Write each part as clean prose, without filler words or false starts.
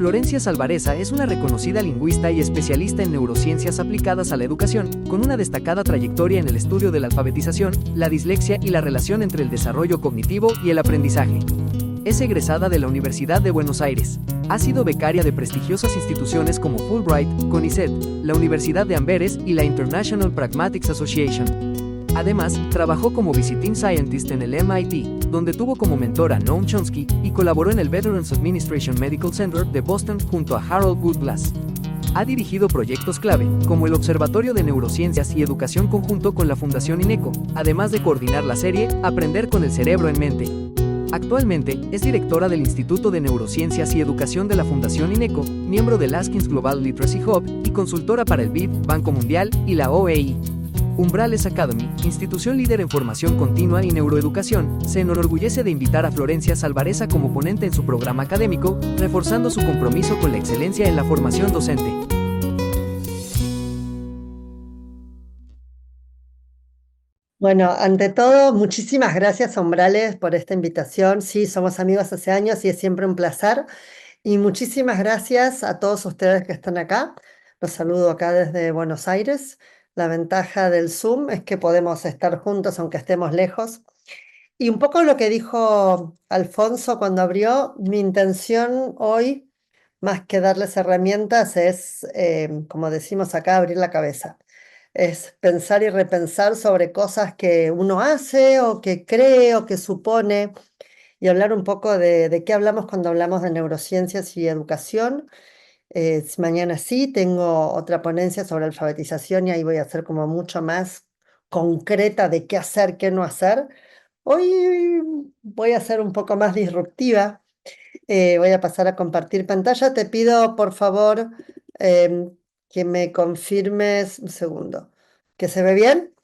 Florencia Salvareza es una reconocida lingüista y especialista en neurociencias aplicadas a la educación, con una destacada trayectoria en el estudio de la alfabetización, la dislexia y la relación entre el desarrollo cognitivo y el aprendizaje. Es egresada de la Universidad de Buenos Aires. Ha sido becaria de prestigiosas instituciones como Fulbright, CONICET, la Universidad de Amberes y la International Pragmatics Association. Además, trabajó como Visiting Scientist en el MIT, donde tuvo como mentor a Noam Chomsky y colaboró en el Veterans Administration Medical Center de Boston junto a Harold Wood-Glass. Ha dirigido proyectos clave, como el Observatorio de Neurociencias y Educación conjunto con la Fundación INECO, además de coordinar la serie Aprender con el cerebro en mente. Actualmente, es directora del Instituto de Neurociencias y Educación de la Fundación INECO, miembro del Askins Global Literacy Hub y consultora para el BID, Banco Mundial y la OEI. Umbrales Academy, institución líder en formación continua y neuroeducación, se enorgullece de invitar a Florencia Salvareza como ponente en su programa académico, reforzando su compromiso con la excelencia en la formación docente. Bueno, ante todo, muchísimas gracias, Umbrales, por esta invitación. Sí, somos amigos hace años y es siempre un placer. Y muchísimas gracias a todos ustedes que están acá. Los saludo acá desde Buenos Aires. La ventaja del Zoom es que podemos estar juntos aunque estemos lejos. Y un poco lo que dijo Alfonso cuando abrió, mi intención hoy, más que darles herramientas, es, como decimos acá, abrir la cabeza. Es pensar y repensar sobre cosas que uno hace o que cree o que supone y hablar un poco de qué hablamos cuando hablamos de neurociencias y educación. Mañana sí tengo otra ponencia sobre alfabetización y ahí voy a ser como mucho más concreta de qué hacer, qué no hacer. Hoy voy a ser un poco más disruptiva. Voy a pasar a compartir pantalla. Te pido, por favor, que me confirmes un segundo. ¿Que se ve bien?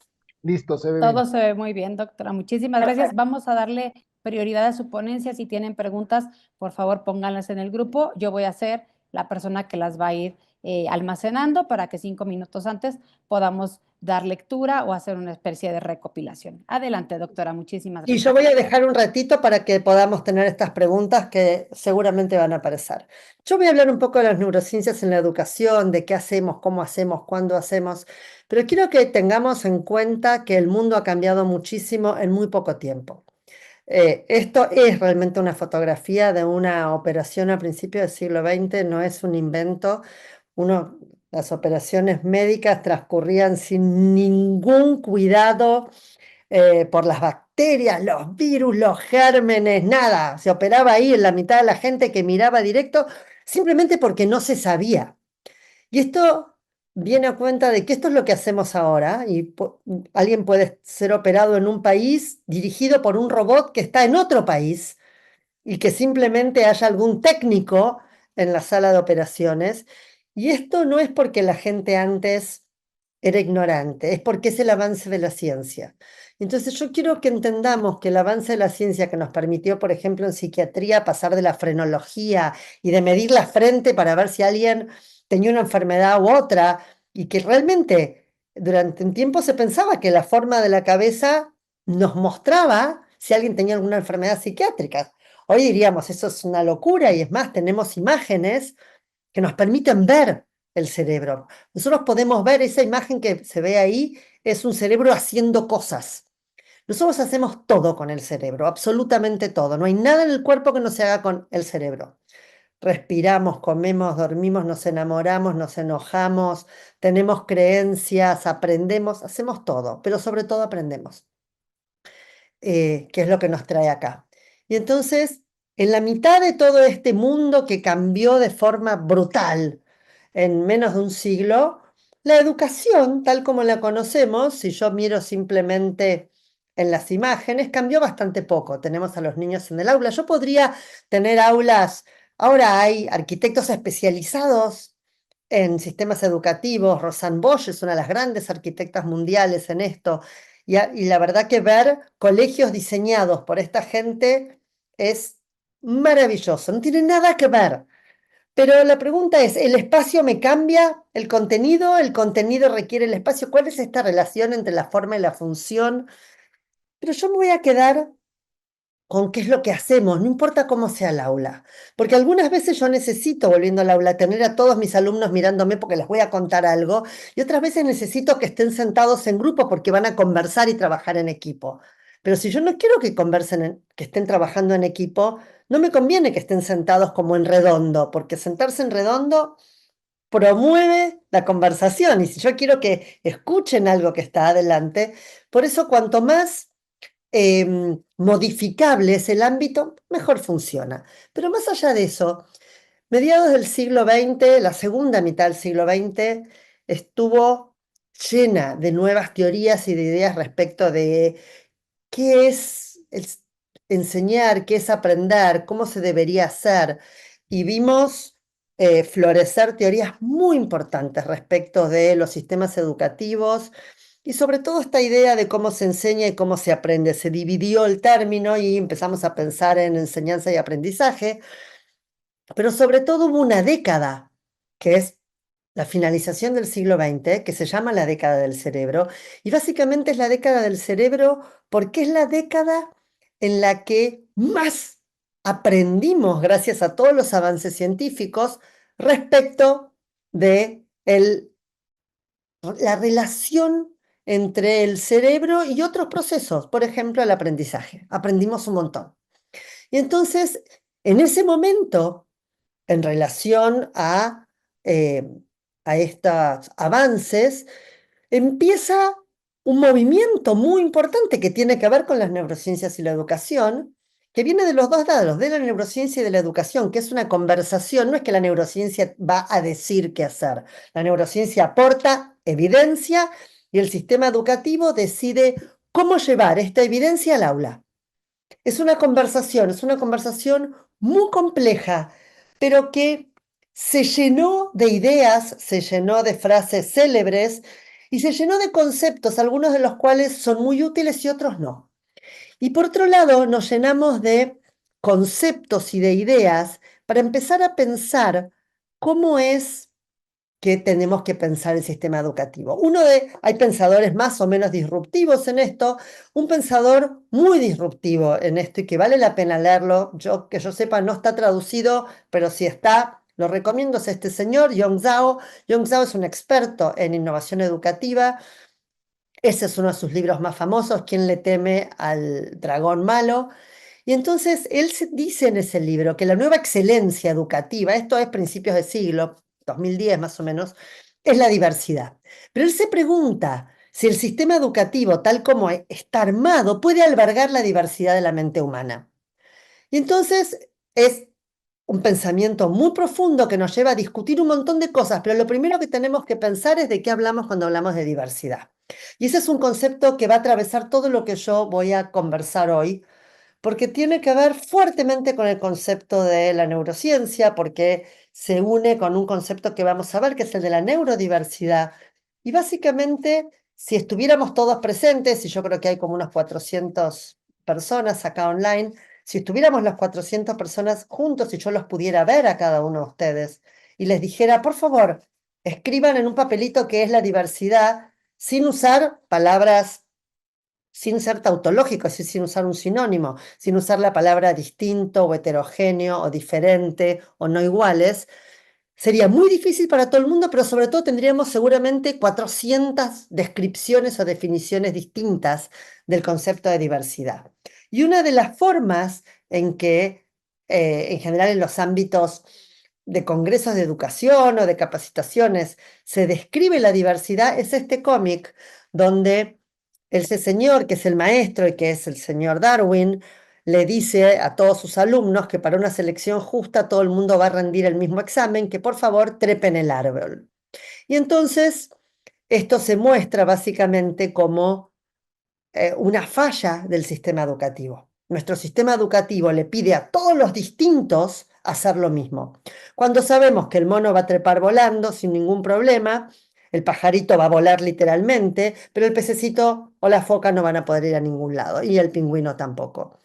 Listo, se ve Todo bien. se ve muy bien, doctora. Muchísimas gracias. Vamos a darle prioridad a su ponencia. Si tienen preguntas, por favor, pónganlas en el grupo. Yo voy a ser la persona que las va a ir almacenando para que 5 minutos antes podamos dar lectura o hacer una especie de recopilación. Adelante, doctora. Muchísimas Y gracias. yo voy a dejar un ratito para que podamos tener estas preguntas que seguramente van a aparecer. Yo voy a hablar un poco de las neurociencias en la educación, de qué hacemos, cómo hacemos, cuándo hacemos, pero quiero que tengamos en cuenta que el mundo ha cambiado muchísimo en muy poco tiempo. Esto es realmente una fotografía de una operación a principios del siglo XX, no es un invento. Las operaciones médicas transcurrían sin ningún cuidado por las bacterias, los virus, los gérmenes, nada. Se operaba ahí en la mitad de la gente que miraba directo simplemente porque no se sabía. Y esto viene a cuenta de que esto es lo que hacemos ahora y alguien puede ser operado en un país dirigido por un robot que está en otro país y que simplemente haya algún técnico en la sala de operaciones. Y esto no es porque la gente antes era ignorante, es porque es el avance de la ciencia. Entonces yo quiero que entendamos que el avance de la ciencia que nos permitió, por ejemplo, en psiquiatría, pasar de la frenología y de medir la frente para ver si alguien tenía una enfermedad u otra, y que realmente durante un tiempo se pensaba que la forma de la cabeza nos mostraba si alguien tenía alguna enfermedad psiquiátrica. Hoy diríamos, eso es una locura, y es más, tenemos imágenes que nos permiten ver el cerebro. Nosotros podemos ver esa imagen que se ve ahí, es un cerebro haciendo cosas. Nosotros hacemos todo con el cerebro, absolutamente todo. No hay nada en el cuerpo que no se haga con el cerebro. Respiramos, comemos, dormimos, nos enamoramos, nos enojamos, tenemos creencias, aprendemos, hacemos todo, pero sobre todo aprendemos, que es lo que nos trae acá. Y entonces, en la mitad de todo este mundo que cambió de forma brutal en menos de un siglo, la educación, tal como la conocemos, si yo miro simplemente en las imágenes, cambió bastante poco. Tenemos a los niños en el aula. Yo podría tener aulas, ahora hay arquitectos especializados en sistemas educativos. Rosanne Bosch es una de las grandes arquitectas mundiales en esto. Y la verdad que ver colegios diseñados por esta gente es maravilloso. No tiene nada que ver. Pero la pregunta es, ¿el espacio me cambia el contenido? ¿El contenido requiere el espacio? ¿Cuál es esta relación entre la forma y la función? Pero yo me voy a quedar con qué es lo que hacemos, no importa cómo sea el aula. Porque algunas veces yo necesito, volviendo al aula, tener a todos mis alumnos mirándome porque les voy a contar algo, y otras veces necesito que estén sentados en grupo porque van a conversar y trabajar en equipo. Pero si yo no quiero que conversen, que estén trabajando en equipo, no me conviene que estén sentados como en redondo, porque sentarse en redondo promueve la conversación. Y si yo quiero que escuchen algo que está adelante, por eso cuanto más modificable es el ámbito, mejor funciona. Pero más allá de eso, mediados del siglo XX, la segunda mitad del siglo XX, estuvo llena de nuevas teorías y de ideas respecto de qué es enseñar, qué es aprender, cómo se debería hacer. Y vimos florecer teorías muy importantes respecto de los sistemas educativos y sobre todo esta idea de cómo se enseña y cómo se aprende. Se dividió el término y empezamos a pensar en enseñanza y aprendizaje, pero sobre todo hubo una década, que es la finalización del siglo XX, que se llama la década del cerebro, y básicamente es la década del cerebro porque es la década en la que más aprendimos gracias a todos los avances científicos respecto de la relación entre el cerebro y otros procesos, por ejemplo, el aprendizaje. Aprendimos un montón. Y entonces, en ese momento, en relación eh, a estos avances, empieza un movimiento muy importante que tiene que ver con las neurociencias y la educación, que viene de los dos lados, de la neurociencia y de la educación, que es una conversación. No es que la neurociencia va a decir qué hacer. La neurociencia aporta evidencia y el sistema educativo decide cómo llevar esta evidencia al aula. Es una conversación muy compleja, pero que se llenó de ideas, se llenó de frases célebres y se llenó de conceptos, algunos de los cuales son muy útiles y otros no. Y por otro lado, nos llenamos de conceptos y de ideas para empezar a pensar cómo es que tenemos que pensar el sistema educativo. Hay pensadores más o menos disruptivos en esto, un pensador muy disruptivo en esto y que vale la pena leerlo, que yo sepa no está traducido, pero si está, lo recomiendo, es este señor, Yong Zhao. Yong Zhao es un experto en innovación educativa, ese es uno de sus libros más famosos, ¿Quién le teme al dragón malo? Y entonces él dice en ese libro que la nueva excelencia educativa, esto es principios de siglo, 2010 más o menos, es la diversidad. Pero él se pregunta si el sistema educativo, tal como está armado, puede albergar la diversidad de la mente humana. Y entonces es un pensamiento muy profundo que nos lleva a discutir un montón de cosas, pero lo primero que tenemos que pensar es de qué hablamos cuando hablamos de diversidad. Y ese es un concepto que va a atravesar todo lo que yo voy a conversar hoy, porque tiene que ver fuertemente con el concepto de la neurociencia, porque se une con un concepto que vamos a ver, que es el de la neurodiversidad. Y básicamente, si estuviéramos todos presentes, y yo creo que hay como unas 400 personas acá online, si estuviéramos las 400 personas juntos y yo los pudiera ver a cada uno de ustedes y les dijera, por favor, escriban en un papelito qué es la diversidad sin usar palabras, sin ser tautológico, es decir, sin usar un sinónimo, sin usar la palabra distinto o heterogéneo o diferente o no iguales. Sería muy difícil para todo el mundo, pero sobre todo tendríamos seguramente 400 descripciones o definiciones distintas del concepto de diversidad. Y una de las formas en que, en general en los ámbitos de congresos de educación o de capacitaciones, se describe la diversidad es este cómic donde ese señor, que es el maestro y que es el señor Darwin, le dice a todos sus alumnos que para una selección justa todo el mundo va a rendir el mismo examen, que por favor trepen el árbol. Y entonces esto se muestra básicamente como una falla del sistema educativo. Nuestro sistema educativo le pide a todos los distintos hacer lo mismo. Cuando sabemos que el mono va a trepar volando sin ningún problema, el pajarito va a volar literalmente, pero el pececito o la foca no van a poder ir a ningún lado, y el pingüino tampoco.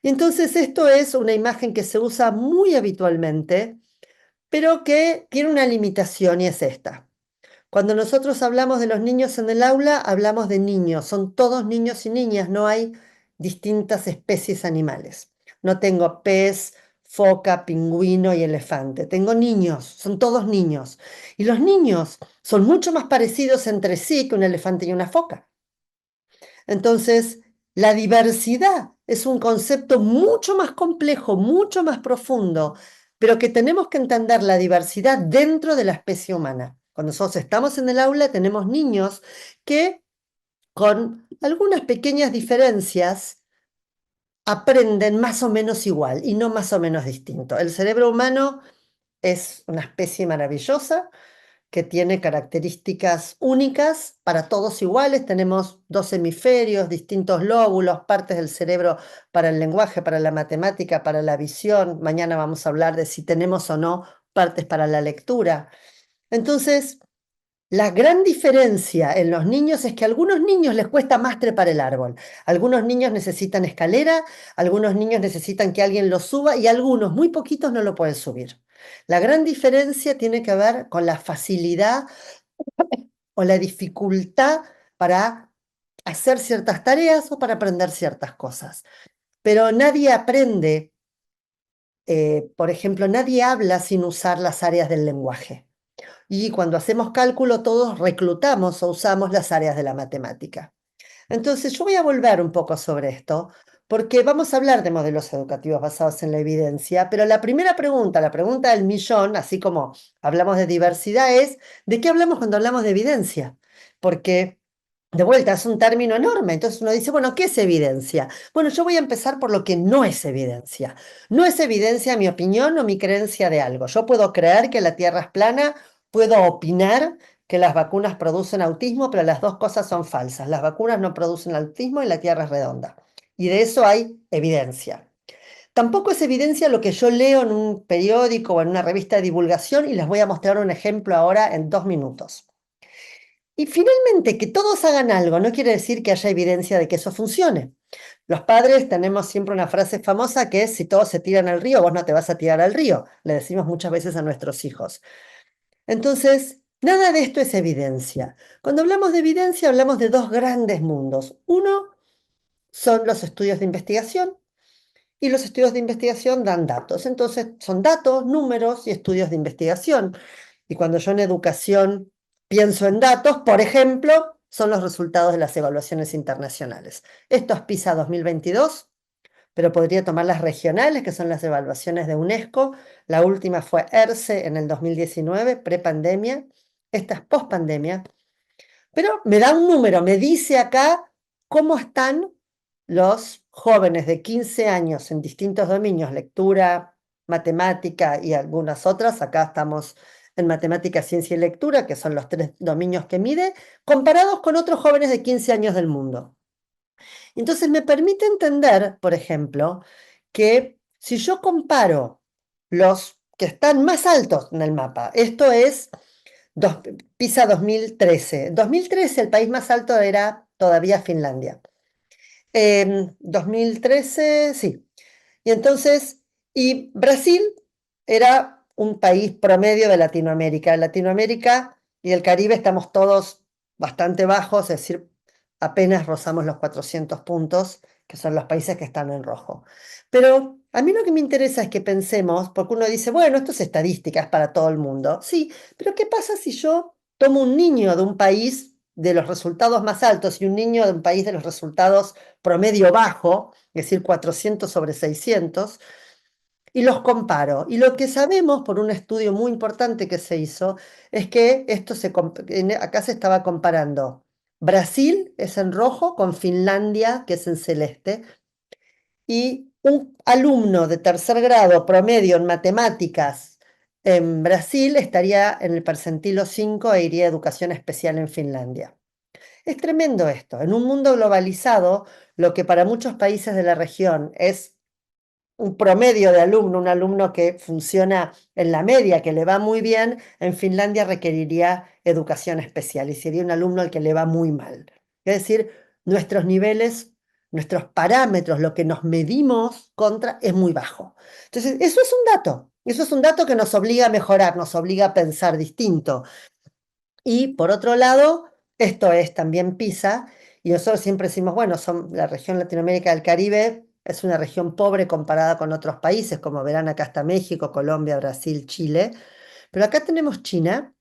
Y entonces esto es una imagen que se usa muy habitualmente, pero que tiene una limitación y es esta. Cuando nosotros hablamos de los niños en el aula, hablamos de niños, son todos niños y niñas, no hay distintas especies animales. No tengo pez, foca, pingüino y elefante. Tengo niños, son todos niños. Y los niños son mucho más parecidos entre sí que un elefante y una foca. Entonces, la diversidad es un concepto mucho más complejo, mucho más profundo, pero que tenemos que entender la diversidad dentro de la especie humana. Cuando nosotros estamos en el aula, tenemos niños que con algunas pequeñas diferencias aprenden más o menos igual y no más o menos distinto. El cerebro humano es una especie maravillosa que tiene características únicas para todos iguales. Tenemos dos hemisferios, distintos lóbulos, partes del cerebro para el lenguaje, para la matemática, para la visión. Mañana vamos a hablar de si tenemos o no partes para la lectura. Entonces, la gran diferencia en los niños es que a algunos niños les cuesta más trepar el árbol. Algunos niños necesitan escalera, algunos niños necesitan que alguien los suba y algunos, muy poquitos, no lo pueden subir. La gran diferencia tiene que ver con la facilidad o la dificultad para hacer ciertas tareas o para aprender ciertas cosas. Pero nadie aprende, por ejemplo, nadie habla sin usar las áreas del lenguaje. Y cuando hacemos cálculo, todos reclutamos o usamos las áreas de la matemática. Entonces, yo voy a volver un poco sobre esto, porque vamos a hablar de modelos educativos basados en la evidencia, pero la primera pregunta, la pregunta del millón, así como hablamos de diversidad, es ¿de qué hablamos cuando hablamos de evidencia? Porque, de vuelta, es un término enorme. Entonces uno dice, bueno, ¿qué es evidencia? Bueno, yo voy a empezar por lo que no es evidencia. No es evidencia mi opinión o mi creencia de algo. Yo puedo creer que la Tierra es plana, puedo opinar que las vacunas producen autismo, pero las dos cosas son falsas. Las vacunas no producen autismo y la Tierra es redonda. Y de eso hay evidencia. Tampoco es evidencia lo que yo leo en un periódico o en una revista de divulgación y les voy a mostrar un ejemplo ahora en 2 minutos. Y finalmente, que todos hagan algo no quiere decir que haya evidencia de que eso funcione. Los padres tenemos siempre una frase famosa que es, si todos se tiran al río, vos no te vas a tirar al río. Le decimos muchas veces a nuestros hijos. Entonces, nada de esto es evidencia. Cuando hablamos de evidencia, hablamos de dos grandes mundos. Uno son los estudios de investigación y los estudios de investigación dan datos. Entonces, son datos, números y estudios de investigación. Y cuando yo en educación pienso en datos, por ejemplo, son los resultados de las evaluaciones internacionales. Esto es PISA 2022, pero podría tomar las regionales, que son las evaluaciones de UNESCO. La última fue ERCE en el 2019, prepandemia. Esta es pospandemia. Pero me da un número, me dice acá cómo están los jóvenes de 15 años en distintos dominios, lectura, matemática y algunas otras. Acá estamos en matemática, ciencia y lectura, que son los 3 dominios que mide, comparados con otros jóvenes de 15 años del mundo. Entonces me permite entender, por ejemplo, que si yo comparo los que están más altos en el mapa, esto es PISA 2013. 2013 el país más alto era todavía Finlandia. 2013, sí. Y entonces, y Brasil era un país promedio de Latinoamérica. En Latinoamérica y el Caribe estamos todos bastante bajos, es decir, apenas rozamos los 400 puntos, que son los países que están en rojo. Pero a mí lo que me interesa es que pensemos, porque uno dice, bueno, esto es estadística, es para todo el mundo. Sí, pero ¿qué pasa si yo tomo un niño de un país de los resultados más altos y un niño de un país de los resultados promedio bajo, es decir, 400 sobre 600, y los comparo? Y lo que sabemos por un estudio muy importante que se hizo es que acá se estaba comparando. Brasil es en rojo con Finlandia, que es en celeste, y un alumno de tercer grado promedio en matemáticas en Brasil estaría en el percentilo 5 e iría a educación especial en Finlandia. Es tremendo esto. En un mundo globalizado, lo que para muchos países de la región es un promedio de alumno, un alumno que funciona en la media, que le va muy bien, en Finlandia requeriría educación especial y sería un alumno al que le va muy mal. Es decir, nuestros niveles, nuestros parámetros, lo que nos medimos contra, es muy bajo. Entonces, eso es un dato. Eso es un dato que nos obliga a mejorar, nos obliga a pensar distinto. Y por otro lado, esto es también PISA, Y nosotros siempre decimos, bueno, la región Latinoamérica del Caribe es una región pobre comparada con otros países, como verán acá está México, Colombia, Brasil, Chile. Pero acá tenemos China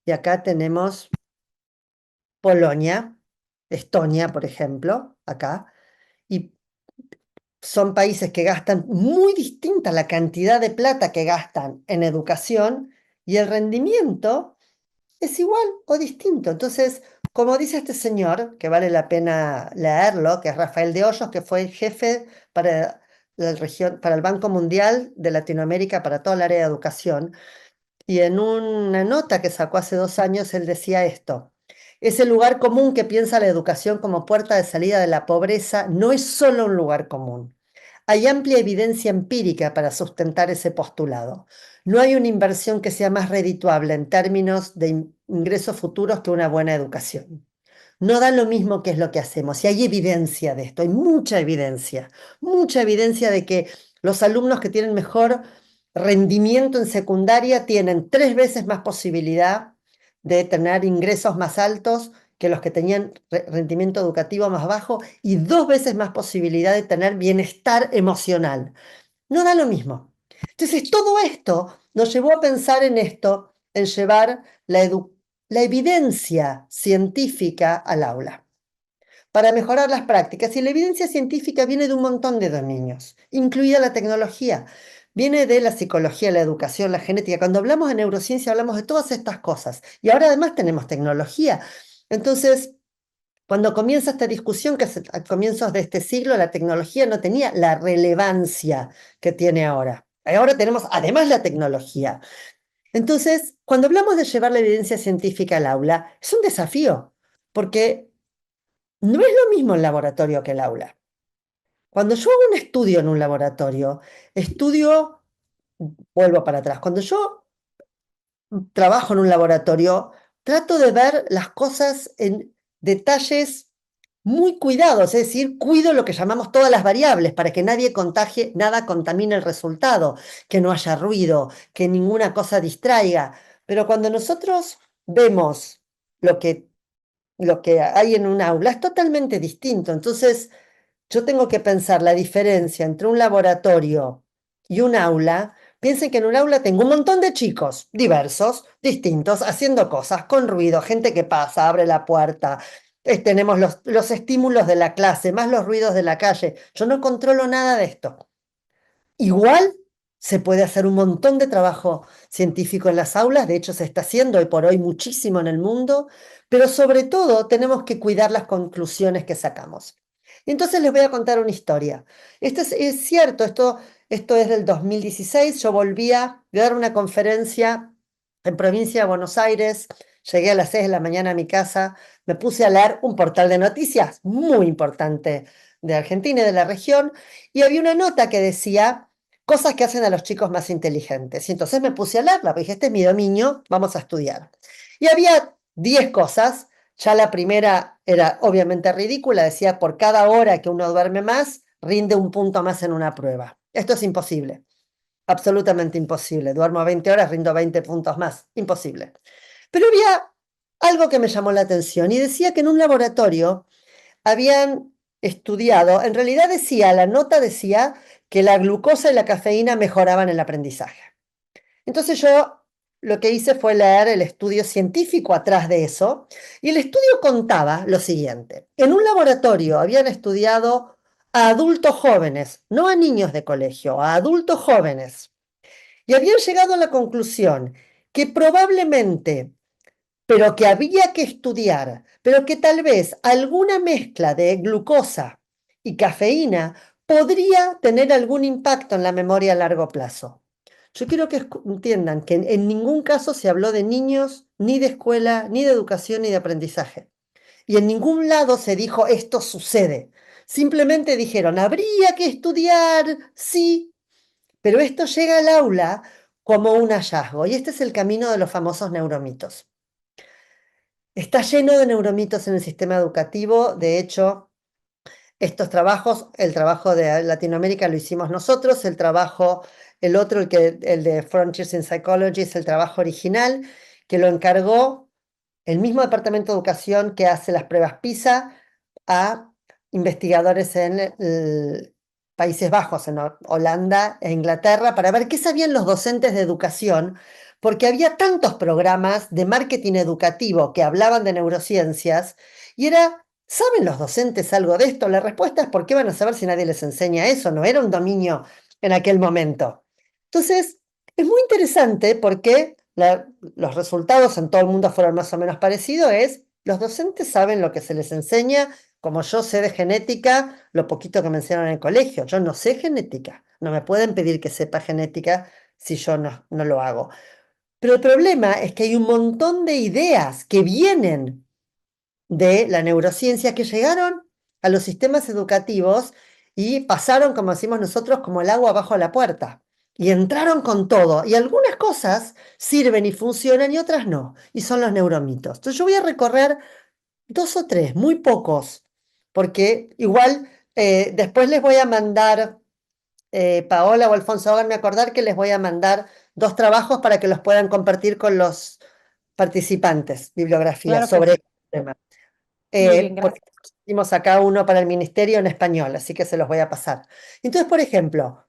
y acá tenemos Polonia, Estonia, por ejemplo, acá. Y son países que gastan muy distinta la cantidad de plata que gastan en educación y el rendimiento es igual o distinto. Entonces, como dice este señor, que vale la pena leerlo, que es Rafael de Hoyos, que fue el jefe para la región, para el Banco Mundial de Latinoamérica, para toda el área de educación, y en una nota que sacó hace 2 años, él decía esto: ese lugar común que piensa la educación como puerta de salida de la pobreza no es solo un lugar común. Hay amplia evidencia empírica para sustentar ese postulado. No hay una inversión que sea más redituable en términos de ingresos futuros que una buena educación. No da lo mismo qué es lo que hacemos. Y hay evidencia de esto, hay mucha evidencia de que los alumnos que tienen mejor rendimiento en secundaria tienen 3 veces más posibilidad de tener ingresos más altos que los que tenían rendimiento educativo más bajo y 2 veces más posibilidad de tener bienestar emocional. No da lo mismo. Entonces, todo esto nos llevó a pensar en esto, en llevar la evidencia científica al aula para mejorar las prácticas. Y la evidencia científica viene de un montón de dominios, incluida la tecnología. Viene de la psicología, la educación, la genética. Cuando hablamos de neurociencia hablamos de todas estas cosas. Y ahora además tenemos tecnología. Entonces, cuando comienza esta discusión, que a comienzos de este siglo, la tecnología no tenía la relevancia que tiene ahora. Ahora tenemos además la tecnología. Entonces, cuando hablamos de llevar la evidencia científica al aula, es un desafío, porque no es lo mismo el laboratorio que el aula. Cuando yo hago un estudio en un laboratorio, vuelvo para atrás, cuando yo trabajo en un laboratorio, trato de ver las cosas en detalles muy cuidados, es decir, cuido lo que llamamos todas las variables para que nadie contagie, nada contamine el resultado, que no haya ruido, que ninguna cosa distraiga. Pero cuando nosotros vemos lo que, lo que hay en un aula, es totalmente distinto. Entonces, yo tengo que pensar la diferencia entre un laboratorio y un aula. Piensen que en un aula tengo un montón de chicos diversos, distintos, haciendo cosas, con ruido, gente que pasa, abre la puerta. Tenemos los estímulos de la clase, más los ruidos de la calle. Yo no controlo nada de esto. Igual se puede hacer un montón de trabajo científico en las aulas, de hecho se está haciendo hoy por hoy muchísimo en el mundo, pero sobre todo tenemos que cuidar las conclusiones que sacamos. Entonces les voy a contar una historia. Esto es cierto, esto es del 2016, yo volvía a dar una conferencia en provincia de Buenos Aires, llegué a las 6 de la mañana a mi casa, me puse a leer un portal de noticias muy importante de Argentina y de la región, y había una nota que decía cosas que hacen a los chicos más inteligentes. Y entonces me puse a leerla, porque dije, este es mi dominio, vamos a estudiar. Y había 10 cosas. Ya la primera era obviamente ridícula, decía, por cada hora que uno duerme más, rinde un punto más en una prueba. Esto es imposible, absolutamente imposible. Duermo 20 horas, rindo 20 puntos más, imposible. Pero había algo que me llamó la atención y decía que en un laboratorio habían estudiado, en realidad la nota decía que la glucosa y la cafeína mejoraban el aprendizaje. Entonces yo lo que hice fue leer el estudio científico atrás de eso, y el estudio contaba lo siguiente. En un laboratorio habían estudiado a adultos jóvenes, no a niños de colegio, a adultos jóvenes, y habían llegado a la conclusión que probablemente, pero que había que estudiar, pero que tal vez alguna mezcla de glucosa y cafeína podría tener algún impacto en la memoria a largo plazo. Yo quiero que entiendan que en ningún caso se habló de niños, ni de escuela, ni de educación, ni de aprendizaje. Y en ningún lado se dijo esto sucede. Simplemente dijeron, habría que estudiar, sí, pero esto llega al aula como un hallazgo. Y este es el camino de los famosos neuromitos. Está lleno de neuromitos en el sistema educativo. De hecho, estos trabajos, el trabajo de Latinoamérica lo hicimos nosotros, el otro, el de Frontiers in Psychology, es el trabajo original, que lo encargó el mismo Departamento de Educación que hace las pruebas PISA, a investigadores en Países Bajos, en Holanda e Inglaterra, para ver qué sabían los docentes de educación, porque había tantos programas de marketing educativo que hablaban de neurociencias, y era, ¿saben los docentes algo de esto? La respuesta es, ¿por qué van a saber si nadie les enseña eso? No era un dominio en aquel momento. Entonces, es muy interesante porque los resultados en todo el mundo fueron más o menos parecidos, los docentes saben lo que se les enseña, como yo sé de genética, lo poquito que me enseñaron en el colegio. Yo no sé genética, no me pueden pedir que sepa genética si yo no lo hago. Pero el problema es que hay un montón de ideas que vienen de la neurociencia que llegaron a los sistemas educativos y pasaron, como decimos nosotros, como el agua bajo la puerta. Y entraron con todo. Y algunas cosas sirven y funcionan y otras no. Y son los neuromitos. Entonces yo voy a recorrer dos o tres, muy pocos, porque igual después les voy a mandar, Paola o Alfonso, háganme acordar que les voy a mandar dos trabajos para que los puedan compartir con los participantes, bibliografía Claro que sobre sí. este tema. Muy bien, Porque gracias. hicimos acá uno para el ministerio en español, así que se los voy a pasar. Entonces, por ejemplo,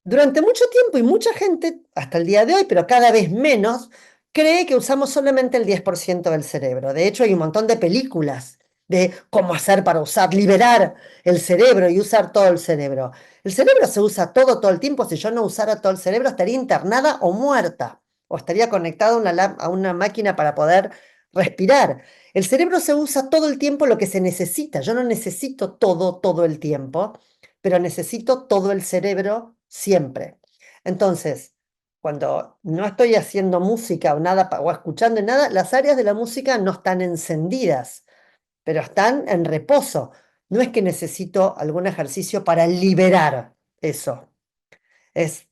durante mucho tiempo y mucha gente, hasta el día de hoy, pero cada vez menos, cree que usamos solamente el 10% del cerebro. De hecho, hay un montón de películas de cómo hacer para usar, liberar el cerebro y usar todo el cerebro. El cerebro se usa todo el tiempo. Si yo no usara todo el cerebro, estaría internada o muerta, o estaría conectada a a una máquina para poder respirar. El cerebro se usa todo el tiempo lo que se necesita. Yo no necesito todo el tiempo, pero necesito todo el cerebro siempre. Entonces, cuando no estoy haciendo música o nada o escuchando nada, las áreas de la música no están encendidas, pero están en reposo. No es que necesito algún ejercicio para liberar eso. Es,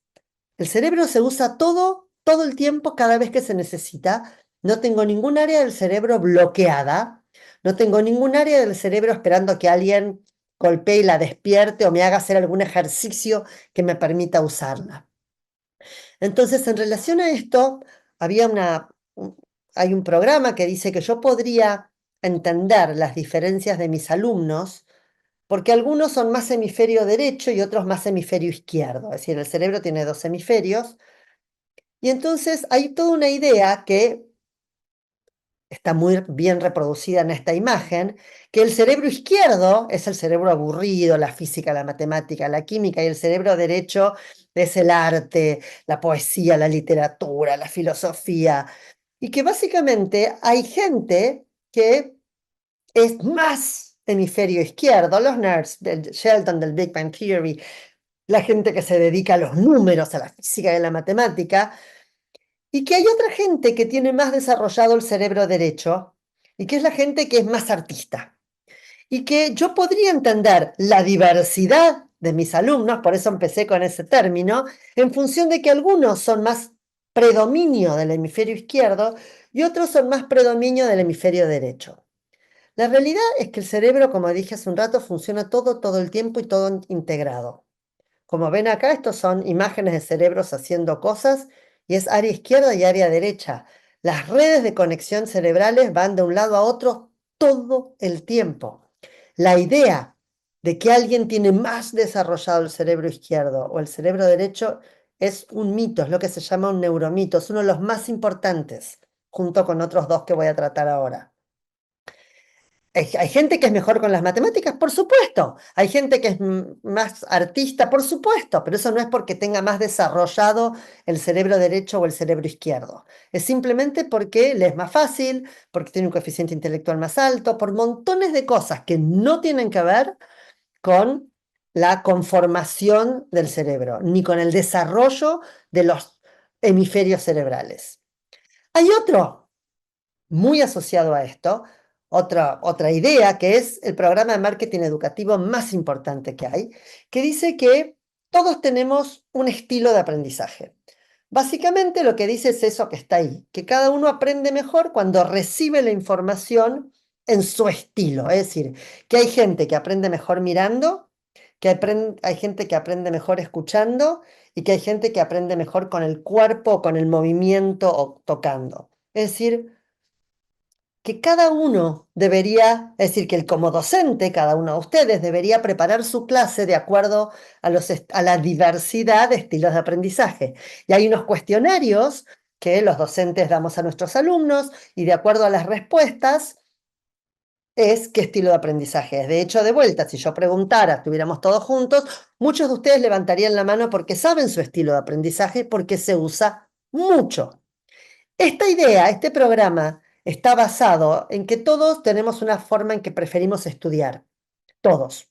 el cerebro se usa todo el tiempo, cada vez que se necesita. No tengo ningún área del cerebro bloqueada. No tengo ningún área del cerebro esperando que alguien golpee y la despierte o me haga hacer algún ejercicio que me permita usarla. Entonces, en relación a esto, había hay un programa que dice que yo podría entender las diferencias de mis alumnos porque algunos son más hemisferio derecho y otros más hemisferio izquierdo. Es decir, el cerebro tiene dos hemisferios. Y entonces hay toda una idea que está muy bien reproducida en esta imagen, que el cerebro izquierdo es el cerebro aburrido, la física, la matemática, la química, y el cerebro derecho es el arte, la poesía, la literatura, la filosofía, y que básicamente hay gente que es más hemisferio izquierdo, los nerds del Sheldon, del Big Bang Theory, la gente que se dedica a los números, a la física y a la matemática, y que hay otra gente que tiene más desarrollado el cerebro derecho y que es la gente que es más artista. Y que yo podría entender la diversidad de mis alumnos, por eso empecé con ese término, en función de que algunos son más predominio del hemisferio izquierdo y otros son más predominio del hemisferio derecho. La realidad es que el cerebro, como dije hace un rato, funciona todo el tiempo y todo integrado. Como ven acá, estos son imágenes de cerebros haciendo cosas y es área izquierda y área derecha. Las redes de conexión cerebrales van de un lado a otro todo el tiempo. La idea de que alguien tiene más desarrollado el cerebro izquierdo o el cerebro derecho es un mito, es lo que se llama un neuromito, es uno de los más importantes, junto con otros dos que voy a tratar ahora. Hay gente que es mejor con las matemáticas, por supuesto. Hay gente que es más artista, por supuesto, pero eso no es porque tenga más desarrollado el cerebro derecho o el cerebro izquierdo. Es simplemente porque le es más fácil, porque tiene un coeficiente intelectual más alto, por montones de cosas que no tienen que ver con la conformación del cerebro, ni con el desarrollo de los hemisferios cerebrales. Hay otro muy asociado a esto, otra idea que es el programa de marketing educativo más importante que hay, que dice que todos tenemos un estilo de aprendizaje. Básicamente lo que dice es eso que está ahí, que cada uno aprende mejor cuando recibe la información en su estilo. Es decir, que hay gente que aprende mejor mirando, hay gente que aprende mejor escuchando y que hay gente que aprende mejor con el cuerpo, con el movimiento o tocando. Es decir, que cada uno debería, es decir, que como docente, cada uno de ustedes debería preparar su clase de acuerdo a la diversidad de estilos de aprendizaje. Y hay unos cuestionarios que los docentes damos a nuestros alumnos y de acuerdo a las respuestas es qué estilo de aprendizaje es. De hecho, de vuelta, si yo preguntara, estuviéramos todos juntos, muchos de ustedes levantarían la mano porque saben su estilo de aprendizaje, porque se usa mucho. Esta idea, este programa, está basado en que todos tenemos una forma en que preferimos estudiar. Todos.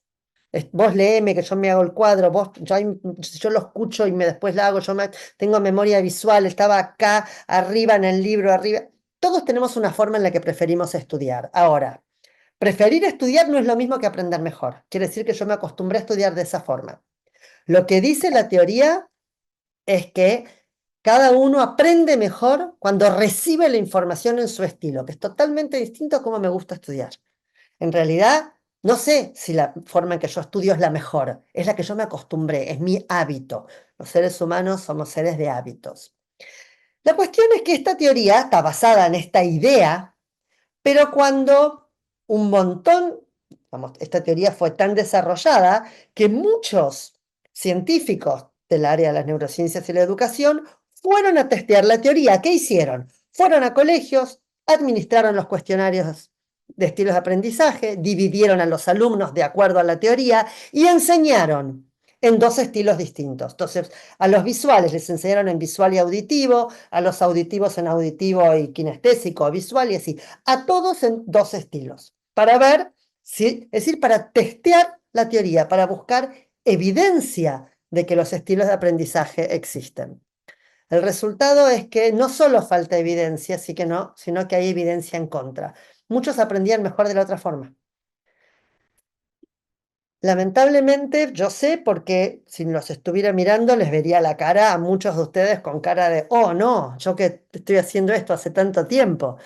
Vos léeme, que yo me hago el cuadro, yo lo escucho y después lo hago, tengo memoria visual, estaba acá, arriba en el libro, arriba. Todos tenemos una forma en la que preferimos estudiar. Ahora, preferir estudiar no es lo mismo que aprender mejor. Quiere decir que yo me acostumbré a estudiar de esa forma. Lo que dice la teoría es que cada uno aprende mejor cuando recibe la información en su estilo, que es totalmente distinto a cómo me gusta estudiar. En realidad, no sé si la forma en que yo estudio es la mejor, es la que yo me acostumbré, es mi hábito. Los seres humanos somos seres de hábitos. La cuestión es que esta teoría está basada en esta idea, pero cuando un montón, vamos, esta teoría fue tan desarrollada que muchos científicos del área de las neurociencias y la educación fueron a testear la teoría. ¿Qué hicieron? Fueron a colegios, administraron los cuestionarios de estilos de aprendizaje, dividieron a los alumnos de acuerdo a la teoría y enseñaron en dos estilos distintos. Entonces, a los visuales les enseñaron en visual y auditivo, a los auditivos en auditivo y kinestésico, visual y así, a todos en dos estilos, para ver, es decir, para testear la teoría, para buscar evidencia de que los estilos de aprendizaje existen. El resultado es que no solo falta evidencia, sino que hay evidencia en contra. Muchos aprendían mejor de la otra forma. Lamentablemente, yo sé porque si los estuviera mirando les vería la cara a muchos de ustedes con cara de, oh no, yo que estoy haciendo esto hace tanto tiempo.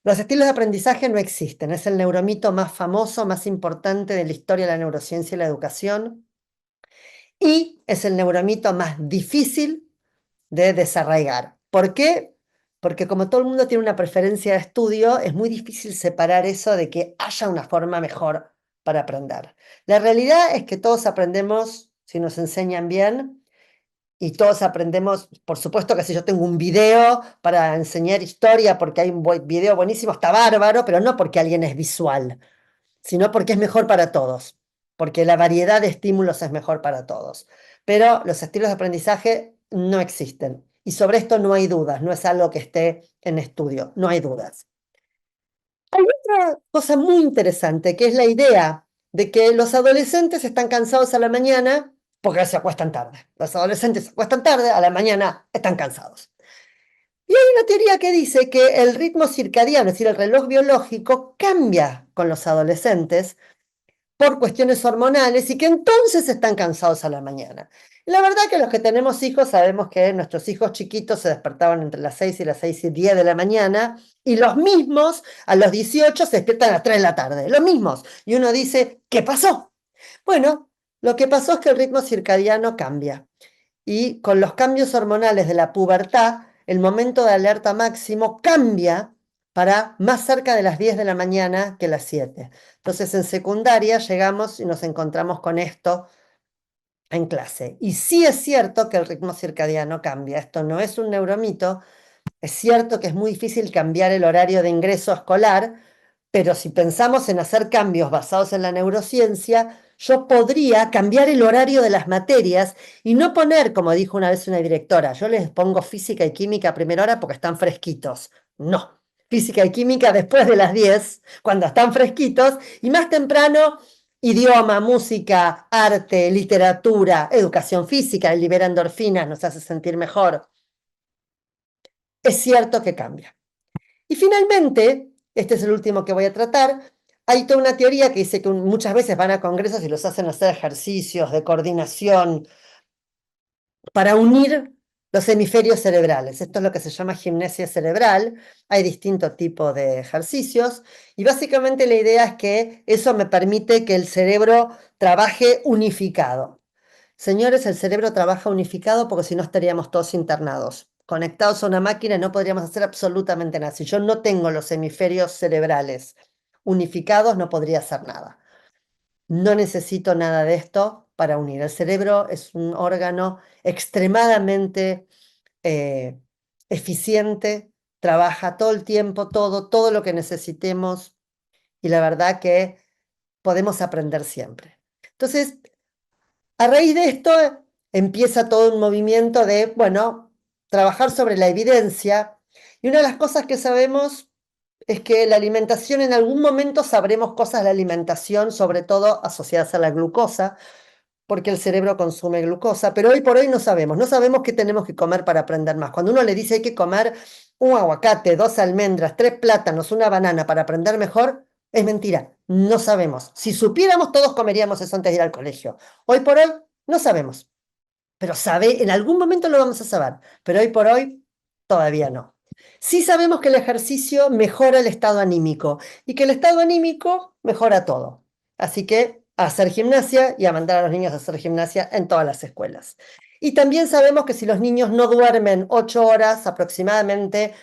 Los estilos de aprendizaje no existen, es el neuromito más famoso, más importante de la historia de la neurociencia y la educación, y es el neuromito más difícil de desarraigar. ¿Por qué? Porque como todo el mundo tiene una preferencia de estudio, es muy difícil separar eso de que haya una forma mejor para aprender. La realidad es que todos aprendemos si nos enseñan bien y todos aprendemos, por supuesto que si yo tengo un video para enseñar historia porque hay un video buenísimo, está bárbaro, pero no porque alguien es visual, sino porque es mejor para todos, porque la variedad de estímulos es mejor para todos. Pero los estilos de aprendizaje no existen. Y sobre esto no hay dudas, no es algo que esté en estudio, no hay dudas. Hay otra cosa muy interesante, que es la idea de que los adolescentes están cansados a la mañana porque se acuestan tarde. Los adolescentes se acuestan tarde, a la mañana están cansados. Y hay una teoría que dice que el ritmo circadiano, es decir, el reloj biológico, cambia con los adolescentes por cuestiones hormonales y que entonces están cansados a la mañana. La verdad que los que tenemos hijos sabemos que nuestros hijos chiquitos se despertaban entre las 6 y las 6:10 de la mañana y los mismos a los 18 se despiertan a las 3 de la tarde, los mismos. Y uno dice, ¿qué pasó? Bueno, lo que pasó es que el ritmo circadiano cambia y con los cambios hormonales de la pubertad, el momento de alerta máximo cambia para más cerca de las 10 de la mañana que las 7. Entonces en secundaria llegamos y nos encontramos con esto en clase. Y sí es cierto que el ritmo circadiano cambia. Esto no es un neuromito. Es cierto que es muy difícil cambiar el horario de ingreso escolar, pero si pensamos en hacer cambios basados en la neurociencia, yo podría cambiar el horario de las materias y no poner, como dijo una vez una directora, yo les pongo física y química a primera hora porque están fresquitos. No, física y química después de las 10, cuando están fresquitos, y más temprano, idioma, música, arte, literatura, educación física, libera endorfinas, nos hace sentir mejor. Es cierto que cambia. Y finalmente, este es el último que voy a tratar, hay toda una teoría que dice que muchas veces van a congresos y los hacen hacer ejercicios de coordinación para unir los hemisferios cerebrales. Esto es lo que se llama gimnasia cerebral. Hay distintos tipos de ejercicios y básicamente la idea es que eso me permite que el cerebro trabaje unificado. Señores, el cerebro trabaja unificado porque si no estaríamos todos internados conectados a una máquina y no podríamos hacer absolutamente nada. Si yo no tengo los hemisferios cerebrales unificados, no podría hacer nada. No necesito nada de esto para unir. El cerebro es un órgano extremadamente eficiente, trabaja todo el tiempo, todo lo que necesitemos, y la verdad que podemos aprender siempre. Entonces, a raíz de esto empieza todo un movimiento de, bueno, trabajar sobre la evidencia, y una de las cosas que sabemos es que la alimentación, en algún momento sabremos cosas de la alimentación, sobre todo asociadas a la glucosa, porque el cerebro consume glucosa, pero hoy por hoy no sabemos qué tenemos que comer para aprender más. Cuando uno le dice hay que comer un aguacate, 2 almendras, 3 plátanos, una banana para aprender mejor, es mentira, no sabemos. Si supiéramos, todos comeríamos eso antes de ir al colegio. Hoy por hoy no sabemos, pero en algún momento lo vamos a saber, pero hoy por hoy todavía no. Sí sabemos que el ejercicio mejora el estado anímico y que el estado anímico mejora todo. Así que a hacer gimnasia y a mandar a los niños a hacer gimnasia en todas las escuelas. Y también sabemos que si los niños no duermen 8 horas aproximadamente,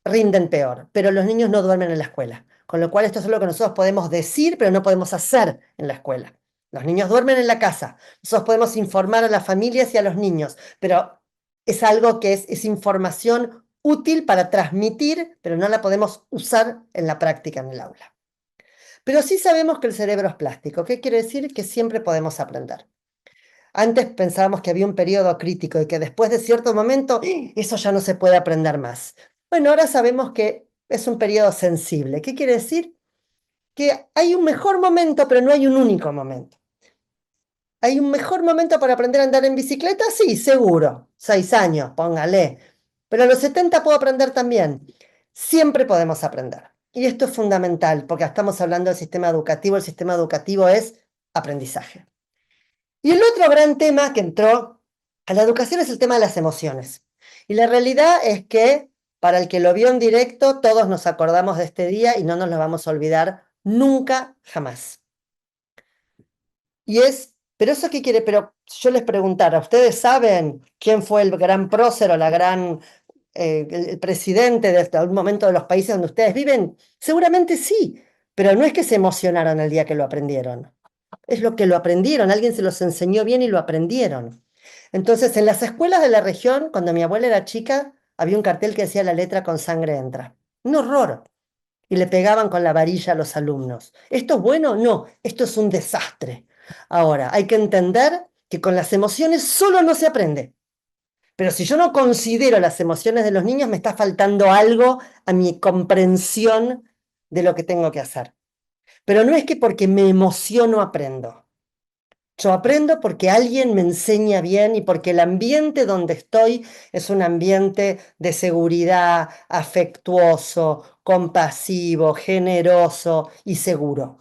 rinden peor, pero los niños no duermen en la escuela. Con lo cual esto es lo que nosotros podemos decir, pero no podemos hacer en la escuela. Los niños duermen en la casa. Nosotros podemos informar a las familias y a los niños, pero es algo que es información útil para transmitir, pero no la podemos usar en la práctica en el aula. Pero sí sabemos que el cerebro es plástico. ¿Qué quiere decir? Que siempre podemos aprender. Antes pensábamos que había un periodo crítico y que después de cierto momento eso ya no se puede aprender más. Bueno, ahora sabemos que es un periodo sensible. ¿Qué quiere decir? Que hay un mejor momento, pero no hay un único momento. ¿Hay un mejor momento para aprender a andar en bicicleta? Sí, seguro. 6 años, póngale. Pero a los 70 puedo aprender también. Siempre podemos aprender. Y esto es fundamental, porque estamos hablando del sistema educativo. El sistema educativo es aprendizaje. Y el otro gran tema que entró a la educación es el tema de las emociones. Y la realidad es que, para el que lo vio en directo, todos nos acordamos de este día y no nos lo vamos a olvidar nunca, jamás. Pero eso qué quiere, pero yo les preguntara, ¿ustedes saben quién fue el gran prócer o el presidente de algún momento de los países donde ustedes viven? Seguramente sí, pero no es que se emocionaron el día que lo aprendieron. Es lo que lo aprendieron, alguien se los enseñó bien y lo aprendieron. Entonces, en las escuelas de la región, cuando mi abuela era chica, había un cartel que decía la letra con sangre entra. Un horror. Y le pegaban con la varilla a los alumnos. ¿Esto es bueno? No, esto es un desastre. Ahora, hay que entender que con las emociones solo no se aprende. Pero si yo no considero las emociones de los niños, me está faltando algo a mi comprensión de lo que tengo que hacer. Pero no es que porque me emociono aprendo. Yo aprendo porque alguien me enseña bien y porque el ambiente donde estoy es un ambiente de seguridad, afectuoso, compasivo, generoso y seguro.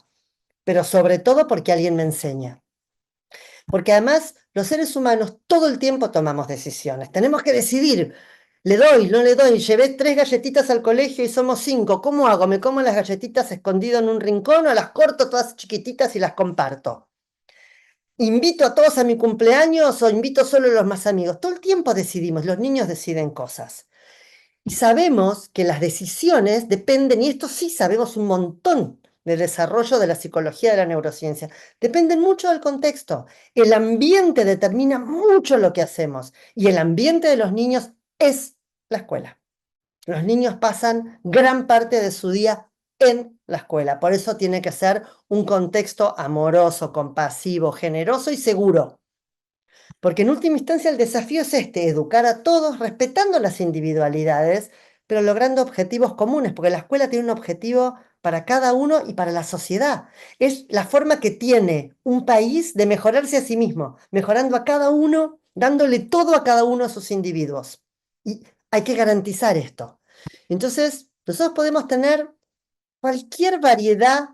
Pero sobre todo porque alguien me enseña. Porque además los seres humanos todo el tiempo tomamos decisiones. Tenemos que decidir, le doy, no le doy, llevé 3 galletitas al colegio y somos 5. ¿Cómo hago? ¿Me como las galletitas escondido en un rincón o las corto todas chiquititas y las comparto? ¿Invito a todos a mi cumpleaños o invito solo a los más amigos? Todo el tiempo decidimos, los niños deciden cosas. Y sabemos que las decisiones dependen, y esto sí sabemos un montón del desarrollo de la psicología de la neurociencia, dependen mucho del contexto. El ambiente determina mucho lo que hacemos y el ambiente de los niños es la escuela. Los niños pasan gran parte de su día en la escuela, por eso tiene que ser un contexto amoroso, compasivo, generoso y seguro. Porque en última instancia el desafío es educar a todos respetando las individualidades, pero logrando objetivos comunes, porque la escuela tiene un objetivo para cada uno y para la sociedad. Es la forma que tiene un país de mejorarse a sí mismo, mejorando a cada uno, dándole todo a cada uno de sus individuos. Y hay que garantizar esto. Entonces, nosotros podemos tener cualquier variedad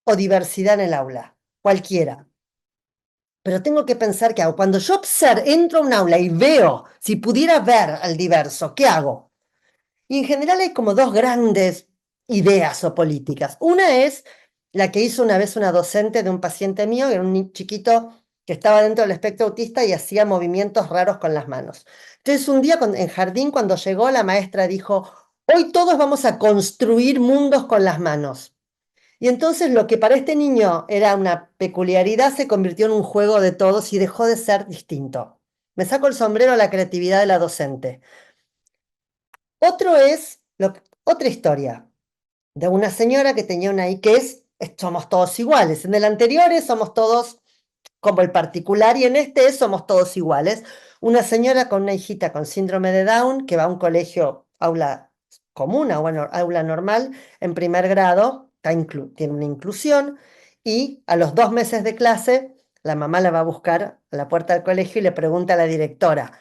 o diversidad en el aula, cualquiera. Pero tengo que pensar qué hago. Cuando yo entro a un aula y veo, si pudiera ver al diverso, ¿qué hago? Y en general hay como 2 grandes ideas o políticas. Una es la que hizo una vez una docente de un paciente mío, era un chiquito que estaba dentro del espectro autista y hacía movimientos raros con las manos. Entonces un día en jardín cuando llegó la maestra dijo, hoy todos vamos a construir mundos con las manos. Y entonces lo que para este niño era una peculiaridad se convirtió en un juego de todos y dejó de ser distinto. Me saco el sombrero a la creatividad de la docente. Otro es otra historia de una señora que tenía una I, que somos todos iguales. En el anterior somos todos como el particular y en este somos todos iguales. Una señora con una hijita con síndrome de Down que va a un colegio, aula común, bueno, aula normal, en primer grado, tiene una inclusión y a los 2 meses de clase la mamá la va a buscar a la puerta del colegio y le pregunta a la directora,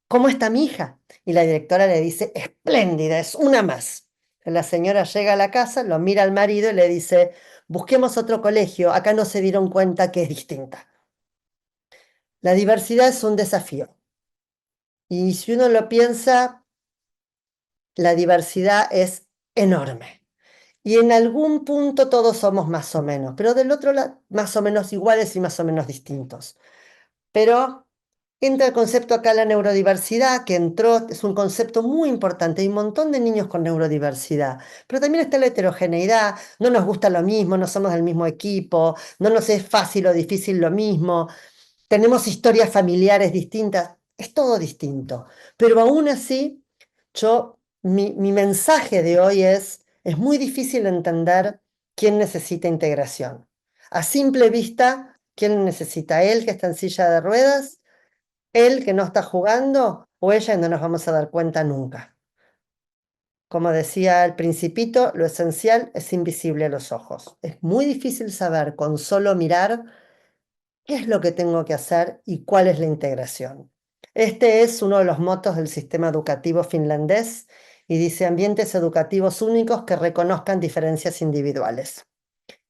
¿cómo está mi hija? Y la directora le dice, espléndida, es una más. La señora llega a la casa, lo mira al marido y le dice, busquemos otro colegio, acá no se dieron cuenta que es distinta. La diversidad es un desafío. Y si uno lo piensa, la diversidad es enorme. Y en algún punto todos somos más o menos, pero del otro lado, más o menos iguales y más o menos distintos. Pero entra el concepto acá la neurodiversidad, que entró, es un concepto muy importante. Hay un montón de niños con neurodiversidad, pero también está la heterogeneidad. No nos gusta lo mismo, no somos del mismo equipo, no nos es fácil o difícil lo mismo. Tenemos historias familiares distintas, es todo distinto. Pero aún así, mi mensaje de hoy es muy difícil entender quién necesita integración. A simple vista, ¿quién necesita? ¿Él que está en silla de ruedas? ¿Él que no está jugando? ¿O ella y no nos vamos a dar cuenta nunca? Como decía el principito, lo esencial es invisible a los ojos. Es muy difícil saber con solo mirar qué es lo que tengo que hacer y cuál es la integración. Este es uno de los motos del sistema educativo finlandés y dice ambientes educativos únicos que reconozcan diferencias individuales.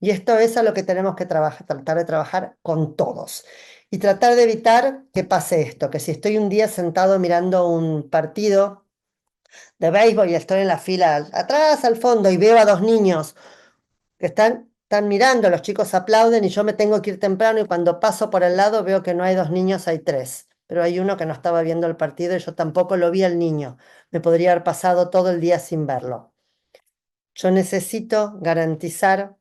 Y esto es a lo que tenemos que tratar de trabajar con todos. Y tratar de evitar que pase esto, que si estoy un día sentado mirando un partido de béisbol y estoy en la fila atrás al fondo y veo a 2 niños que están mirando, los chicos aplauden y yo me tengo que ir temprano y cuando paso por el lado veo que no hay 2 niños, hay 3. Pero hay uno que no estaba viendo el partido y yo tampoco lo vi al niño. Me podría haber pasado todo el día sin verlo. Yo necesito garantizar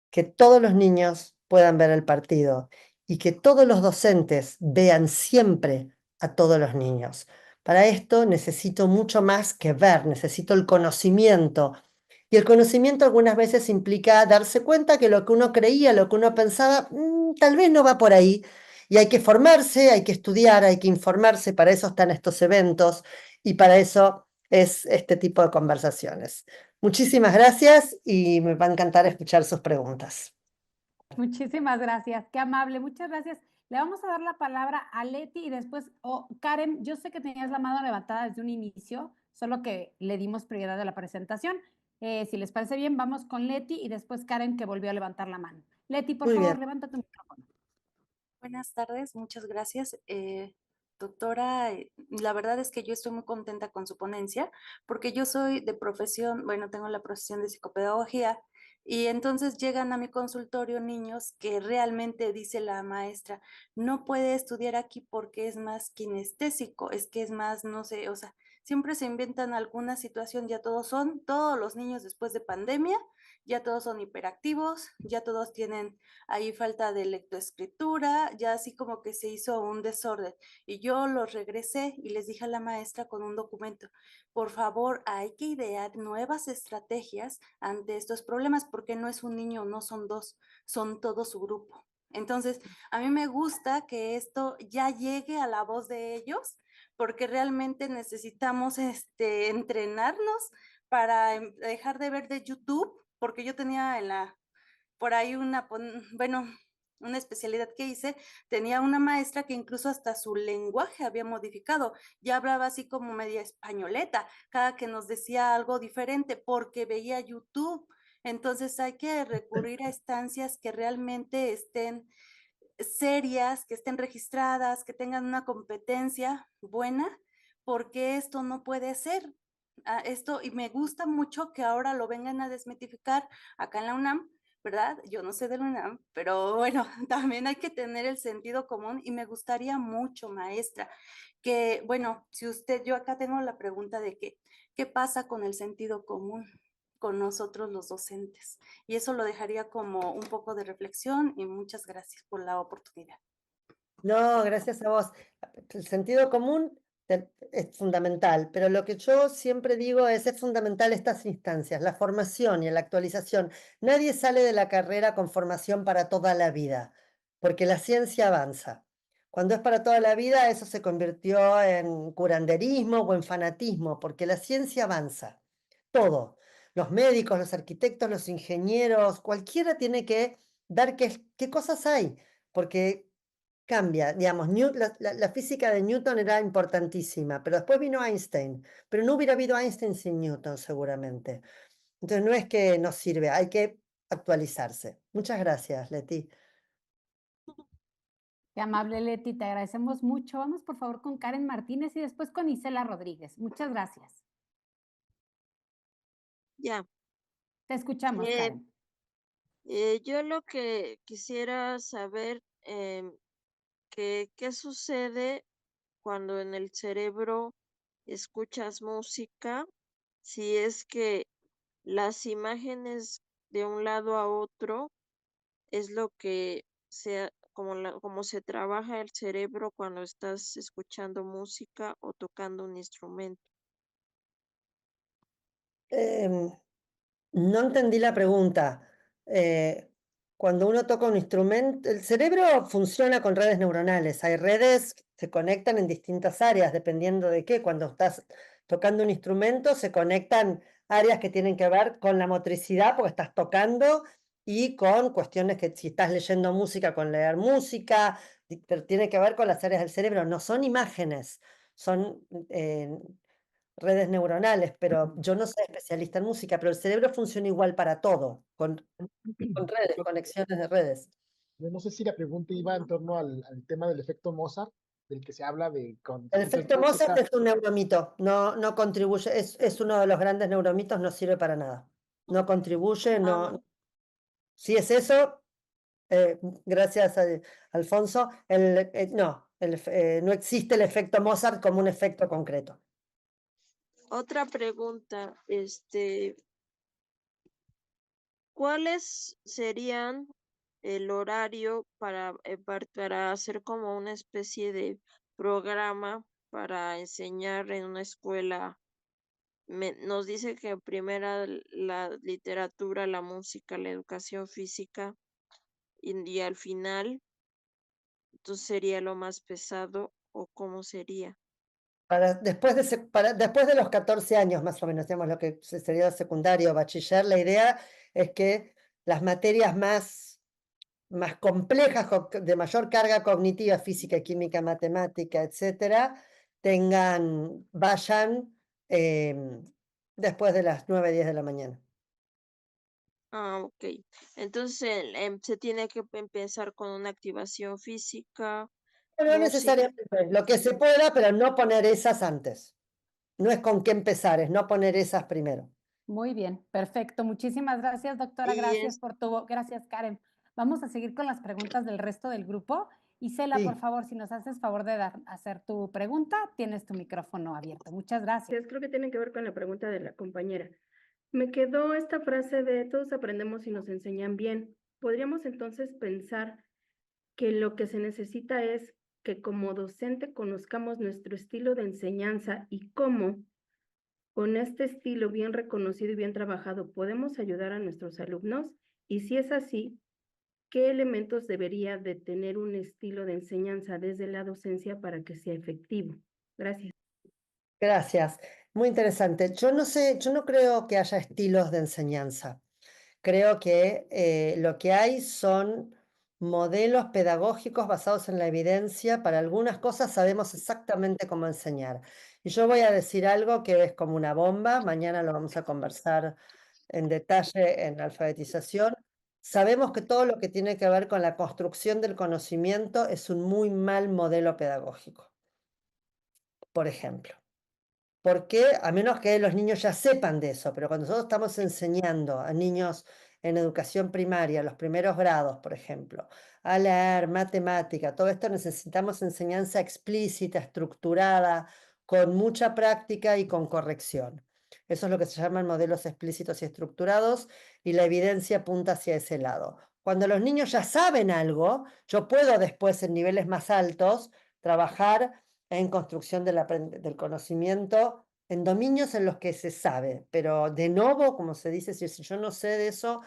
que todos los niños puedan ver el partido y que todos los docentes vean siempre a todos los niños. Para esto necesito mucho más que ver, necesito el conocimiento. Y el conocimiento algunas veces implica darse cuenta que lo que uno creía, lo que uno pensaba, tal vez no va por ahí. Y hay que formarse, hay que estudiar, hay que informarse, para eso están estos eventos y para eso es este tipo de conversaciones. Muchísimas gracias y me va a encantar escuchar sus preguntas. Muchísimas gracias, qué amable, muchas gracias. Le vamos a dar la palabra a Leti y después, Karen, yo sé que tenías la mano levantada desde un inicio, solo que le dimos prioridad a la presentación. Si les parece bien, vamos con Leti y después Karen, que volvió a levantar la mano. Leti, por Muy favor, bien. levanta tu micrófono. Buenas tardes, muchas gracias. Doctora, la verdad es que yo estoy muy contenta con su ponencia porque yo soy de profesión, bueno, tengo la profesión de psicopedagogía y entonces llegan a mi consultorio niños que realmente dice la maestra, no puede estudiar aquí porque es más kinestésico, es que es más, no sé, o sea, siempre se inventan alguna situación, ya todos los niños después de pandemia, ya todos son hiperactivos, ya todos tienen ahí falta de lectoescritura, ya así como que se hizo un desorden. Y yo los regresé y les dije a la maestra con un documento, por favor, hay que idear nuevas estrategias ante estos problemas, porque no es un niño, no son dos, son todo su grupo. Entonces, a mí me gusta que esto ya llegue a la voz de ellos, porque realmente necesitamos entrenarnos para dejar de ver de YouTube, porque yo tenía por ahí una especialidad que hice, tenía una maestra que incluso hasta su lenguaje había modificado, ya hablaba así como media españoleta, cada que nos decía algo diferente porque veía YouTube. Entonces hay que recurrir a estancias que realmente estén serias, que estén registradas, que tengan una competencia buena, porque esto no puede ser. Esto, y me gusta mucho que ahora lo vengan a desmitificar acá en la UNAM, ¿verdad? Yo no sé de la UNAM, pero bueno, también hay que tener el sentido común y me gustaría mucho, maestra, que, bueno, si usted, yo acá tengo la pregunta de que, ¿qué pasa con el sentido común con nosotros los docentes? Y eso lo dejaría como un poco de reflexión y muchas gracias por la oportunidad. No, gracias a vos. El sentido común es fundamental, pero lo que yo siempre digo es fundamental estas instancias, la formación y la actualización. Nadie sale de la carrera con formación para toda la vida, porque la ciencia avanza. Cuando es para toda la vida, eso se convirtió en curanderismo o en fanatismo, porque la ciencia avanza. Todo. Los médicos, los arquitectos, los ingenieros, cualquiera tiene que dar qué cosas hay, porque cambia, digamos, la física de Newton era importantísima, pero después vino Einstein, pero no hubiera habido Einstein sin Newton seguramente. Entonces no es que nos sirve, hay que actualizarse. Muchas gracias, Leti. Qué amable, Leti, te agradecemos mucho. Vamos por favor con Karen Martínez y después con Isela Rodríguez. Muchas gracias. Ya, Te escuchamos, eh, Karen. yo lo que quisiera saber, ¿qué sucede cuando en el cerebro escuchas música? Si es que las imágenes de un lado a otro es lo que como se trabaja el cerebro cuando estás escuchando música o tocando un instrumento. Em, no entendí la pregunta. Eh, Cuando uno toca un instrumento, el cerebro funciona con redes neuronales. Hay redes que se conectan en distintas áreas, dependiendo de qué. Cuando estás tocando un instrumento, se conectan áreas que tienen que ver con la motricidad, porque estás tocando, y con cuestiones que si estás leyendo música, con leer música, pero tiene que ver con las áreas del cerebro. No son imágenes, son redes neuronales, pero yo no soy especialista en música, pero el cerebro funciona igual para todo, con redes, Yo conexiones de redes. no sé si la pregunta iba en torno al tema del efecto Mozart, del que se habla de cuando El escuchas efecto Mozart música. es un neuromito, no contribuye, es uno de los grandes neuromitos, no sirve para nada. No contribuye, Ah, no. Si es eso, gracias a Alfonso, no existe el efecto Mozart como un efecto concreto. otra pregunta, ¿cuáles serían el horario para hacer como una especie de programa para enseñar en una escuela? Nos dice que primera la literatura, la música, la educación física y al final, entonces sería lo más pesado o cómo sería. Después de los 14 años, más o menos, digamos, lo que sería secundario, bachiller, la idea es que las materias más complejas, de mayor carga cognitiva, física, química, matemática, etcétera, vayan después de las 9, 10 de la mañana. Ah, ok. Entonces se tiene que empezar con una activación física, Pero no música. necesariamente, lo que se pueda, pero no poner esas antes. No es con qué empezar, es no poner esas primero. Muy bien, perfecto. Muchísimas gracias, doctora. Y Gracias por gracias, Karen. Vamos a seguir con las preguntas del resto del grupo. Isela, Sí. por favor, si nos haces favor de hacer tu pregunta, tienes tu micrófono abierto. Muchas gracias. Creo que tiene que ver con la pregunta de la compañera. Me quedó esta frase de todos aprendemos y nos enseñan bien. Podríamos entonces pensar que lo que se necesita es que como docente conozcamos nuestro estilo de enseñanza y cómo con este estilo bien reconocido y bien trabajado podemos ayudar a nuestros alumnos. Y si es así, ¿qué elementos debería de tener un estilo de enseñanza desde la docencia para que sea efectivo? Gracias. Gracias. Muy interesante. Yo no creo que haya estilos de enseñanza. Creo que lo que hay son modelos pedagógicos basados en la evidencia. Para algunas cosas sabemos exactamente cómo enseñar. Y yo voy a decir algo que es como una bomba. Mañana lo vamos a conversar en detalle en alfabetización. Sabemos que todo lo que tiene que ver con la construcción del conocimiento es un muy mal modelo pedagógico, por ejemplo. Porque a menos que los niños ya sepan de eso, pero cuando nosotros estamos enseñando a niños en educación primaria, los primeros grados, por ejemplo, a leer, matemática, todo esto necesitamos enseñanza explícita, estructurada, con mucha práctica y con corrección. Eso es lo que se llaman modelos explícitos y estructurados, y la evidencia apunta hacia ese lado. Cuando los niños ya saben algo, yo puedo después en niveles más altos trabajar en construcción del conocimiento en dominios en los que se sabe, pero de nuevo, como se dice, si yo no sé de eso,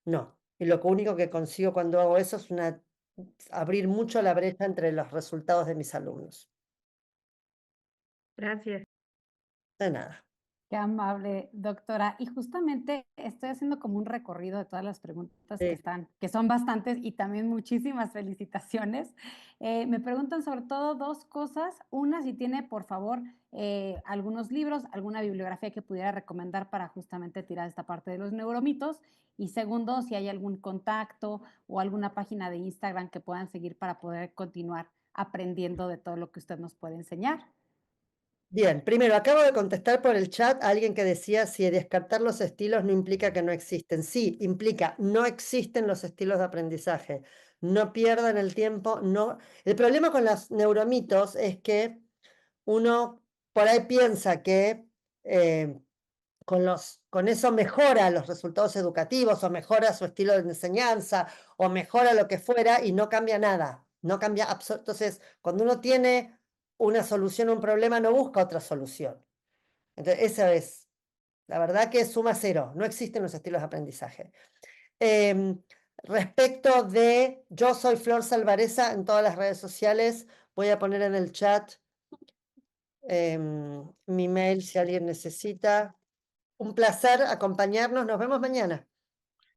no. Y lo único que consigo cuando hago eso es abrir mucho la brecha entre los resultados de mis alumnos. Gracias. De nada. Qué amable, doctora. Y justamente estoy haciendo como un recorrido de todas las preguntas Sí. que son bastantes y también muchísimas felicitaciones. Me preguntan sobre todo dos cosas. Una, si tiene, por favor, algunos libros, alguna bibliografía que pudiera recomendar para justamente tirar esta parte de los neuromitos. Y segundo, si hay algún contacto o alguna página de Instagram que puedan seguir para poder continuar aprendiendo de todo lo que usted nos puede enseñar. Bien, primero, acabo de contestar por el chat a alguien que decía si descartar los estilos no implica que no existen. Sí, implica, no existen los estilos de aprendizaje. No pierdan el tiempo, no. El problema con los neuromitos es que uno por ahí piensa que con eso mejora los resultados educativos o mejora su estilo de enseñanza o mejora lo que fuera y no cambia nada. No cambia Entonces, cuando uno tiene una solución a un problema, no busca otra solución. Entonces, eso es, la verdad que es suma cero, no existen los estilos de aprendizaje. Respecto de, yo soy Flor Salvareza en todas las redes sociales, voy a poner en el chat mi mail si alguien necesita. Un placer acompañarnos, nos vemos mañana.